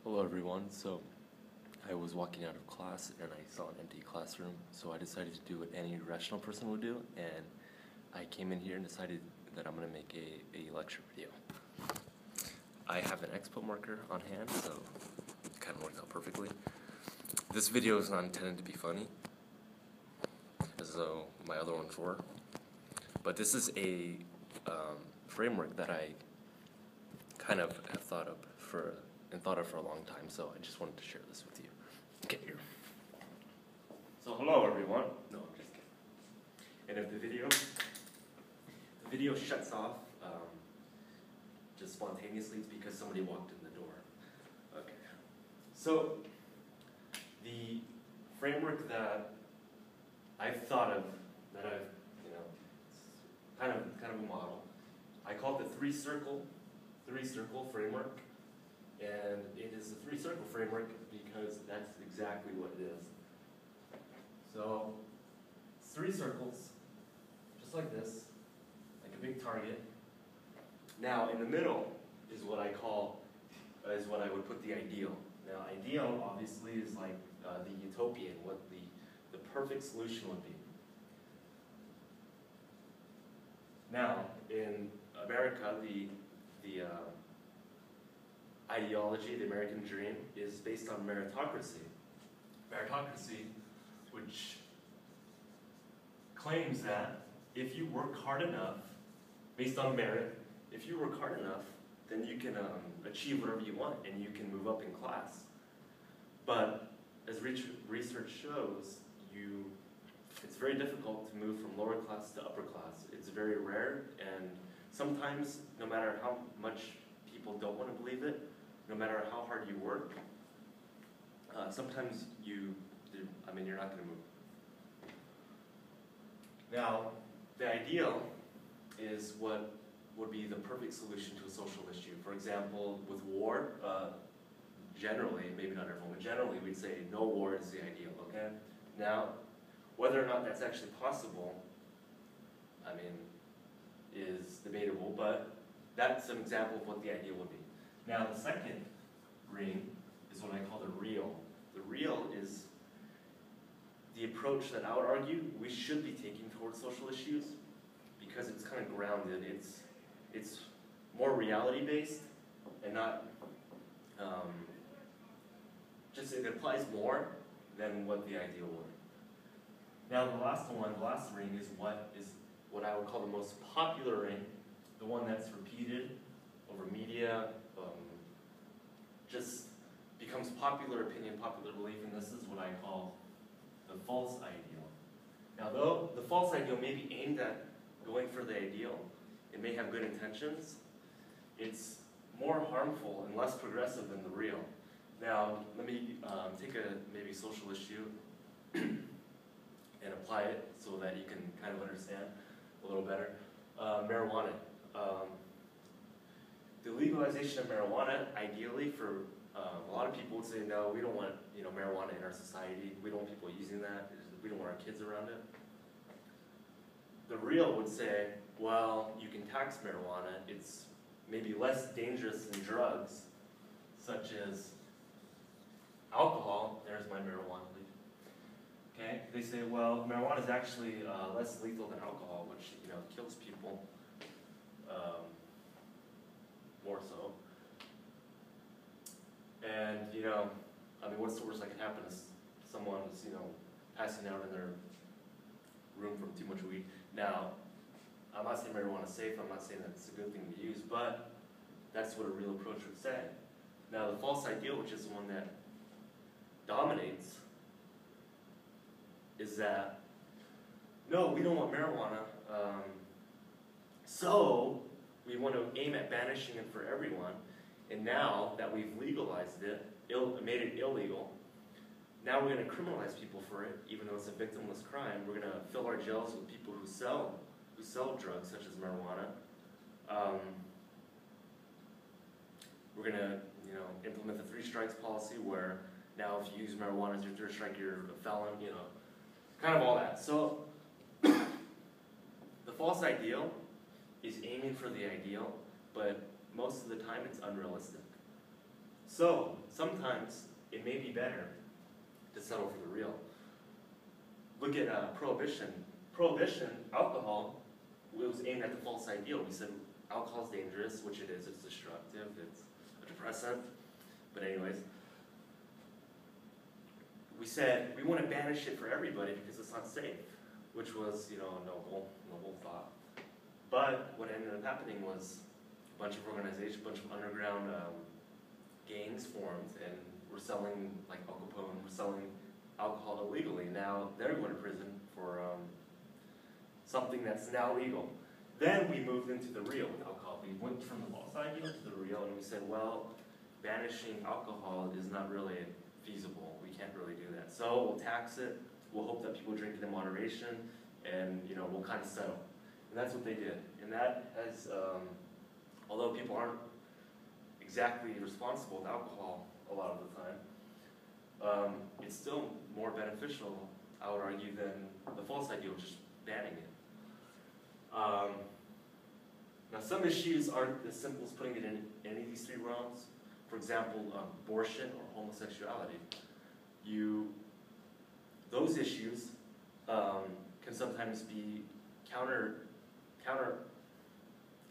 Hello everyone. So I was walking out of class and I saw an empty classroom, so I decided to do what any rational person would do, and I came in here and decided that I'm going to make a lecture video. I have an expo marker on hand, so it kind of worked out perfectly. This video is not intended to be funny, as though my other ones were, but this is a framework that I kind of have thought of for a long time, so I just wanted to share this with you. Get here. So hello everyone. No, I'm just kidding. And if the video shuts off just spontaneously, it's because somebody walked in the door. Okay. So the framework that I've thought of, that I've, it's kind of a model. I call it the three circle framework. And it is a three-circle framework because that's exactly what it is. So, it's three circles, just like this, like a big target. Now, in the middle is what I would put the ideal. Now, ideal, obviously, is like the utopian, what the perfect solution would be. Now, in America, the ideology, the American dream, is based on meritocracy. Meritocracy, which claims that if you work hard enough, based on merit, if you work hard enough, then you can achieve whatever you want and you can move up in class. But as research shows, it's very difficult to move from lower class to upper class. It's very rare, and sometimes, no matter how much people don't want to believe it, no matter how hard you work, sometimes you're not going to move. Now, the ideal is what would be the perfect solution to a social issue. For example, with war, generally, maybe not everyone, but generally we'd say no war is the ideal, okay? Now, whether or not that's actually possible, is debatable, but that's an example of what the ideal would be. Now, the second ring is what I call the real. The real is the approach that I would argue we should be taking towards social issues, because it's kind of grounded. It's more reality-based and not it applies more than what the ideal would. Now, the last ring is what I would call the most popular ring, the one that's repeated over media, just becomes popular opinion, popular belief, and this is what I call the false ideal. Now, though the false ideal may be aimed at going for the ideal, it may have good intentions, it's more harmful and less progressive than the real. Now, let me take a maybe social issue and apply it so that you can kind of understand a little better. Marijuana. The legalization of marijuana, ideally, for a lot of people would say, no, we don't want marijuana in our society. We don't want people using that. We don't want our kids around it. The real would say, well, you can tax marijuana. It's maybe less dangerous than drugs, such as alcohol. There's my marijuana leaf. Okay, they say, well, marijuana is actually less lethal than alcohol, which kills people more so. And what's the worst that can happen is someone is passing out in their room from too much weed. Now, I'm not saying marijuana is safe. I'm not saying that it's a good thing to use, but that's what a real approach would say. Now, the false ideal, which is the one that dominates, is that, no, we don't want marijuana, so we want to aim at banishing it for everyone, and now that we've legalized it, made it illegal, now we're going to criminalize people for it, even though it's a victimless crime. We're going to fill our jails with people who sell drugs, such as marijuana. We're going to implement the 3 strikes policy, where now if you use marijuana as your 3rd strike, you're a felon, kind of all that. So, the false ideal is aiming for the ideal, but most of the time it's unrealistic. So sometimes it may be better to settle for the real. Look at prohibition. Prohibition, alcohol, it was aimed at the false ideal. We said alcohol is dangerous, which it is. It's destructive. It's a depressant. But anyways, we said we want to banish it for everybody because it's not safe, which was, a noble thought. But what ended up happening was a bunch of organizations, a bunch of underground gangs formed, and we're selling, like Al Capone, we're selling alcohol illegally. Now they're going to prison for something that's now legal. Then we moved into the real with alcohol. We went from the false ideal to the real, and we said, well, banishing alcohol is not really feasible. We can't really do that. So we'll tax it. We'll hope that people drink it in moderation, and we'll kind of settle. And that's what they did. And that has, although people aren't exactly responsible with alcohol a lot of the time, it's still more beneficial, I would argue, than the false ideal of just banning it. Now, some issues aren't as simple as putting it in any of these three realms. For example, abortion or homosexuality. Those issues can sometimes be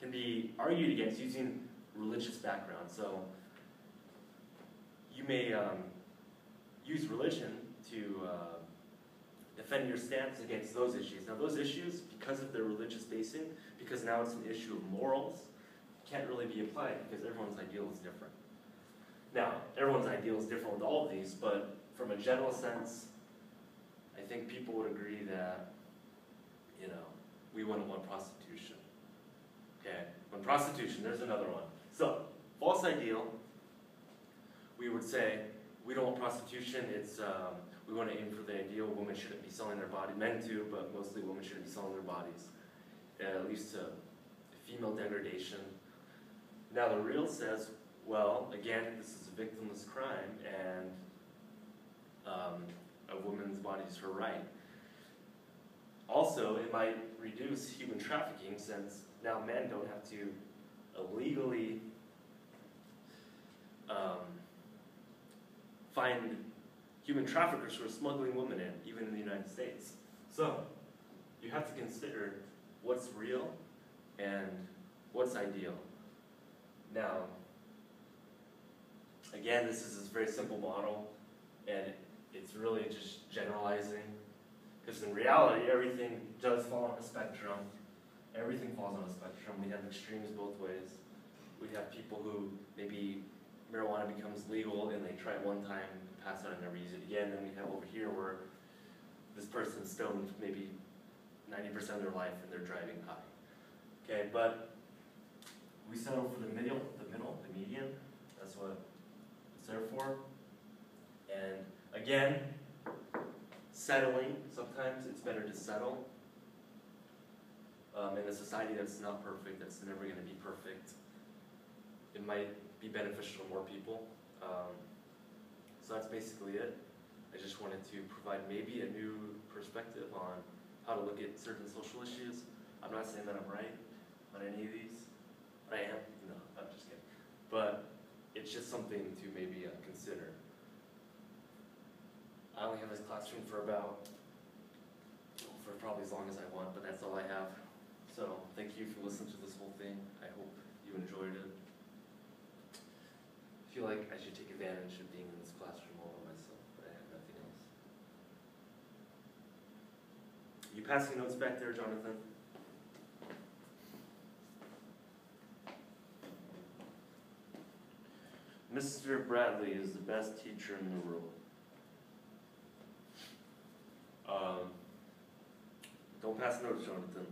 can be argued against using religious background. So you may use religion to defend your stance against those issues. Now those issues, because of their religious basing, because now it's an issue of morals, can't really be applied because everyone's ideal is different. Now, everyone's ideal is different with all of these, but from a general sense, I think people would agree that, we wouldn't want prostitution. Okay, when prostitution, there's another one. So, false ideal, we would say, we don't want prostitution, we want to aim for the ideal, women shouldn't be selling their body, men too, but mostly women shouldn't be selling their bodies. It leads to female degradation. Now the real says, well, again, this is a victimless crime, and a woman's body is her right. Also, it might reduce human trafficking, since now men don't have to illegally find human traffickers who are smuggling women in, even in the United States. So, you have to consider what's real and what's ideal. Now, again, this is a very simple model, and it's really just generalizing, because in reality, everything does fall on a spectrum. Everything falls on a spectrum. We have extremes both ways. We have people who maybe marijuana becomes legal and they try it one time, pass out and never use it again. Then we have over here where this person's stoned maybe 90% of their life and they're driving high. Okay, but we settle for the middle, the median. That's what it's there for. And again, settling, sometimes it's better to settle in a society that's not perfect, that's never going to be perfect. It might be beneficial to more people. So that's basically it. I just wanted to provide maybe a new perspective on how to look at certain social issues. I'm not saying that I'm right on any of these. I am. No, I'm just kidding. But it's just something to maybe consider. I only have this classroom for probably as long as I want, but that's all I have. So thank you for listening to this whole thing. I hope you enjoyed it. I feel like I should take advantage of being in this classroom all by myself, but I have nothing else. You passing notes back there, Jonathan? Mr. Bradley is the best teacher in the world. Don't pass notes, Jonathan.